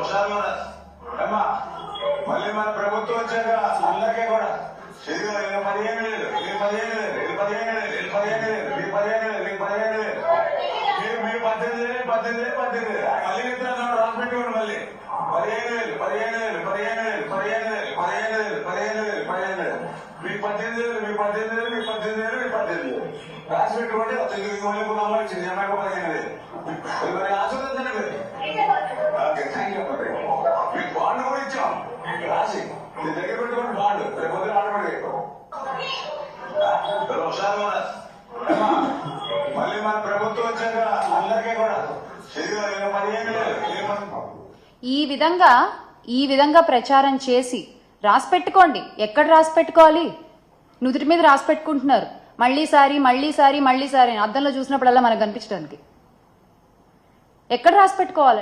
హుషారుగా అమ్మా మళ్ళీ మన ప్రభుత్వం వచ్చాక అందరికీ కూడా చదివా 15,000 15,000 15,000 15,000 15,000 మీరు 18,000 మళ్ళీ చెప్తున్నాను రాసి పెట్టుకోండి మళ్ళీ 15,000 మీకు 18,000 మీకు 18,000 రాసి పెట్టుకోండి అమ్మాయి ఇచ్చింది అమ్మాయి 15,000 మరి ఆశీర్వదించండి మీరు ఓకే థ్యాంక్ యూ మీకు బాండ్ కూడా ఇచ్చాం రాసి మీ దగ్గర పెట్టుకోండి బాండ్ రేపు పొద్దున ఆడబడి హుషారుగా మళ్ళీ మన ప్రభుత్వం వచ్చాక అందరికీ కూడా చదివా 15,000 ఈ విధంగా ప్రచారం చేసి రాసి పెట్టుకోండి. ఎక్కడ రాసి పెట్టుకోవాలి? నుదుటి మీద రాసి పెట్టుకుంటున్నారు. మళ్ళీ సారి అద్దంలో చూసినప్పుడల్లా మనకు కనిపించడానికి. ఎక్కడ రాసి పెట్టుకోవాలి?